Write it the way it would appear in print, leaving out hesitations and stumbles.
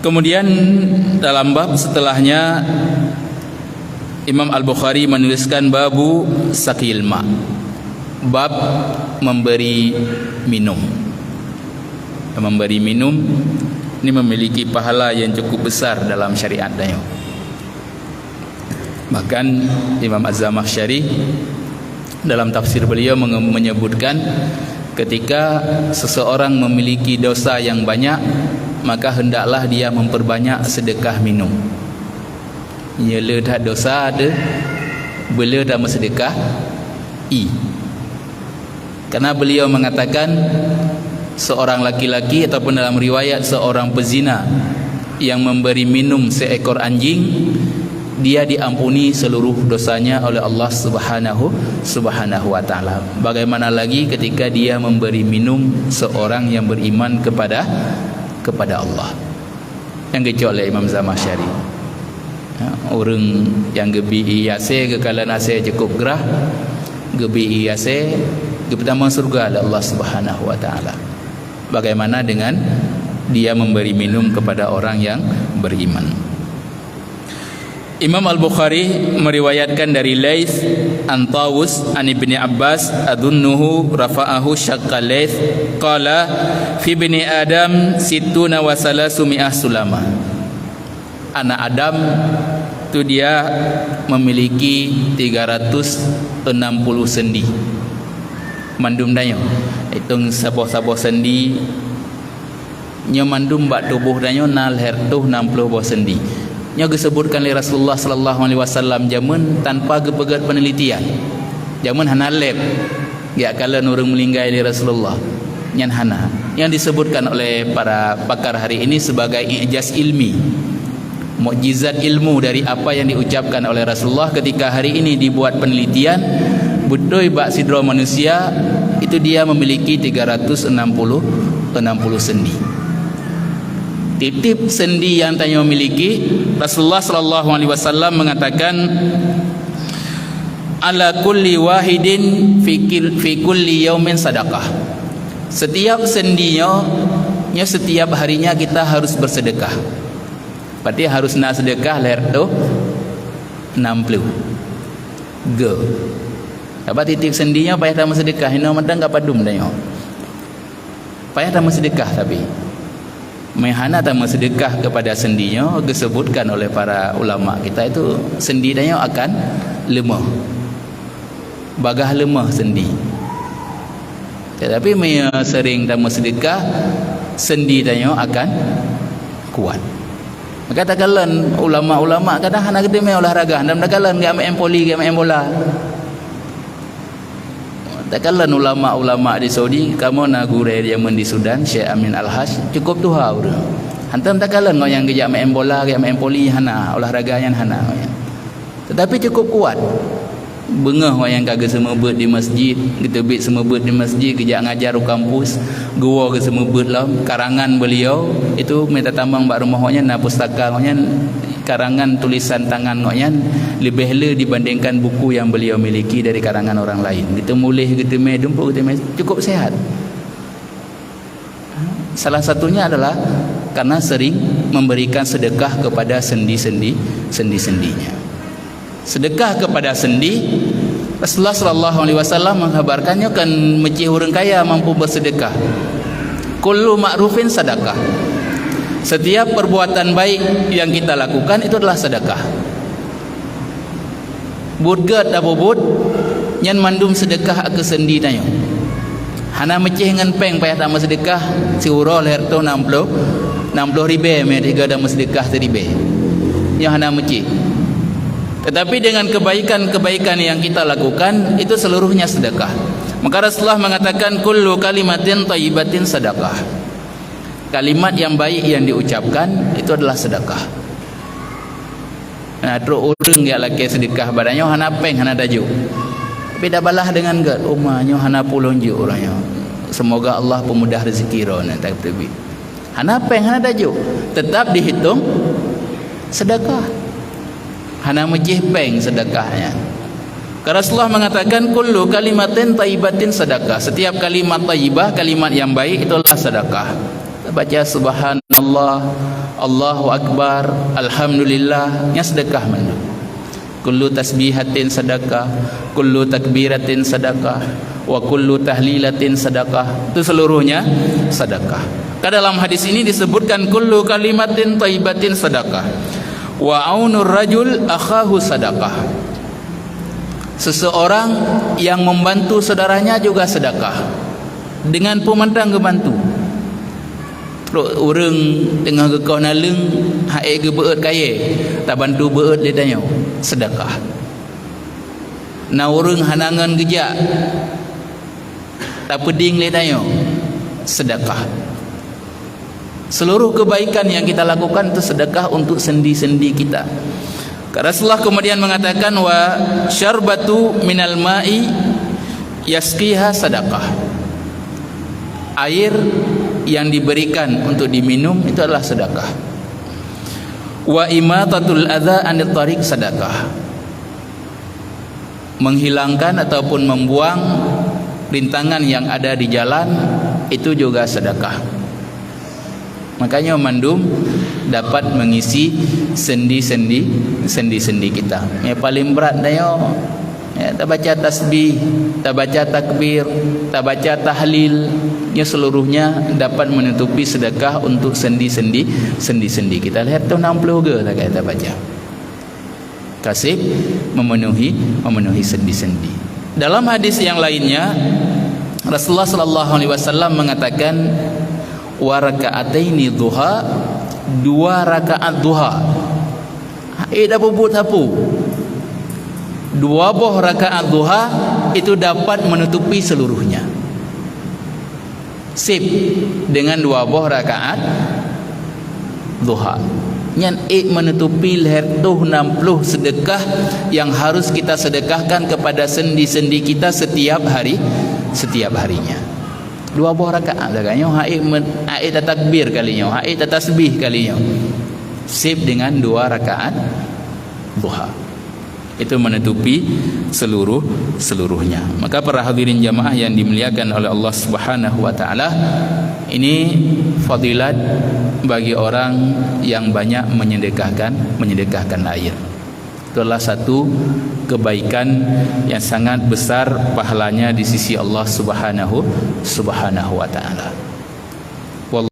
Kemudian dalam bab setelahnya Imam Al-Bukhari menuliskan babu sakil ma, bab memberi minum. Memberi minum ini memiliki pahala yang cukup besar dalam syariatnya. Bahkan Imam Az-Zamakhsyari dalam tafsir beliau menyebutkan ketika seseorang memiliki dosa yang banyak, maka hendaklah dia memperbanyak sedekah minum. Nyela dah dosa ada, bela dah sedekah Karena beliau mengatakan seorang laki-laki ataupun dalam riwayat seorang pezina yang memberi minum seekor anjing, dia diampuni seluruh dosanya oleh Allah Subhanahu wa taala. Bagaimana lagi ketika dia memberi minum seorang yang beriman kepada Allah. Yang kecuali oleh Imam Zamakhsyari. Orang yang gebi iase ke kala nase cukup gerah, gebi iase ke pertama surga oleh Allah Subhanahu wa taala. Bagaimana dengan dia memberi minum kepada orang yang beriman. Imam Al-Bukhari meriwayatkan dari Laits an Tawus an Ibni Abbas adunnuhu rafa'ahu syaqqa Laits qala fi bani Adam sittuna wa salasumi'ah sulama. Anak Adam itu dia memiliki 360 sendi. Mandum danyo hitung saboh-saboh sendi nyo mandum bak tubuh danyo nal hertuh 60 buah sendi. Nya disebutkan oleh Rasulullah sallallahu alaihi wasallam zaman tanpa gepegat penelitian. Zaman hana lab. Ya kala nurung melinggai oleh Rasulullah. Nyan hana. Yang disebutkan oleh para pakar hari ini sebagai ijaz ilmi. Mukjizat ilmu dari apa yang diucapkan oleh Rasulullah ketika hari ini dibuat penelitian, betul bak sidra manusia itu dia memiliki 360 sendi. Titip sendi yang tanya memiliki, Rasulullah sallallahu alaihi wasallam mengatakan ala kulli wahidin fi kulli yaumin sadaqah. Setiap sendinya setiap harinya kita harus bersedekah. Berarti harus nak sedekah lahir tu 60 go. Apa titip sendinya payah tak sedekah, hina madang enggak padum danyo. Payah tak sedekah tapi Mehana tak sedekah kepada sendinya disebutkan oleh para ulama kita itu sendi danyo akan lemah. Bagah lemah sendi. Tetapi me sering tak sedekah sendi danyo akan kuat. Maka tak kalan ulama-ulama kadang hana gede me olahraga, ndam kalan ge main poli ge main bola. Takalan ulama-ulama di Saudi kamu na gure dia men di Sudan Syekh Amin Al-Haj cukup tuha urang. Hantam takalan ngo yang gejak main bola, gejak main poli hana, olahraga yang hana. Tetapi cukup kuat. Bengah yang kagak semebut di masjid, getebit semebut di masjid, gejak ngajar di kampus, gua ke semebut lah karangan beliau itu minta tambang bak rumahnya na pustaka nya karangan tulisan tangan nya lebih le dibandingkan buku yang beliau miliki dari karangan orang lain. Kita mulih kita dumpu kita cukup sehat. Salah satunya adalah karena sering memberikan sedekah kepada sendi-sendinya. Sedekah kepada sendi, Rasulullah sallallahu alaihi wasallam menghabarkannya kan mecih orang kaya mampu bersedekah. Kullu ma'rufin sedekah. Setiap perbuatan baik yang kita lakukan itu adalah sedekah. Budgat apa bud nyan mandum sedekah ke sendi tanyo. Hana mecih ngan peng payah tak sedekah si uro leher tu 60 ribe me tiga dah sedekah seribe. Yang hana mecih. Tetapi dengan kebaikan-kebaikan yang kita lakukan itu seluruhnya sedekah. Maka Rasulullah mengatakan kullu kalimatin thayyibatin sedekah. Kalimat yang baik yang diucapkan itu adalah sedekah. Nah, terus orang yang laki sedekah badannya hana peng hana daju. Tapi dah balah dengan gad umahnya hana pulun ju orangnya. Semoga Allah pemudah rezeki ro nanti terbit. Hana peng hana daju tetap dihitung sedekah. Hana mejih peng sedekahnya. Rasulullah mengatakan kullu kalimatin thayyibatin sedekah. Setiap kalimat thayyibah, kalimat yang baik itulah sedekah. baca subhanallah, Allahu akbar, alhamdulillah, nya sedekah mandum. Kullu tasbihatin sedekah, kullu takbiratin sedekah, wa kullu tahlilatin sedekah. Itu seluruhnya sedekah. Dalam hadis ini disebutkan kullu kalimatin thayyibatin sedekah. Wa aunur rajul akhahu sedekah. Seseorang yang membantu saudaranya juga sedekah. Dengan pemandang gebantu. Orang tengah gekau naleng hae ge beut kaya, tak bantu beut le tanya, sedekah. Na orang hanangan gejak, tak peding le tanya, sedekah. Seluruh kebaikan yang kita lakukan itu sedekah untuk sendi-sendi kita. Rasulullah kemudian mengatakan wa syarbatu minal ma'i yasqiha sedekah. Air yang diberikan untuk diminum itu adalah sedekah. Wa imatatul adza 'anil tariq sedekah. Menghilangkan ataupun membuang rintangan yang ada di jalan itu juga sedekah. Makanya mandum dapat mengisi sendi-sendi kita. Yang paling berat dayo, tak baca tasbih, tak baca takbir, tak baca tahlil, ya seluruhnya dapat menutupi sedekah untuk sendi-sendi kita. Lihat tu 60 ke tak kata baca. Kasih memenuhi sendi-sendi. Dalam hadis yang lainnya Rasulullah sallallahu alaihi wasallam mengatakan wa raka'ataini duha, 2 rakaat duha. Dah bubut hapu. 2 buah rakaat duha itu dapat menutupi seluruhnya. Sip dengan 2 buah rakaat duha. Yang menutupi leher tu 60 sedekah yang harus kita sedekahkan kepada sendi-sendi kita setiap harinya. 2 buah rakaat agaknya haid takbir kalinya, haid tasbih kalinya. Sip dengan 2 rakaat duha. Itu menutupi seluruhnya. Maka para hadirin jamaah yang dimuliakan oleh Allah Subhanahu wa taala, ini fadilat bagi orang yang banyak menyedekahkan air. Itulah satu kebaikan yang sangat besar pahalanya di sisi Allah Subhanahu wa taala.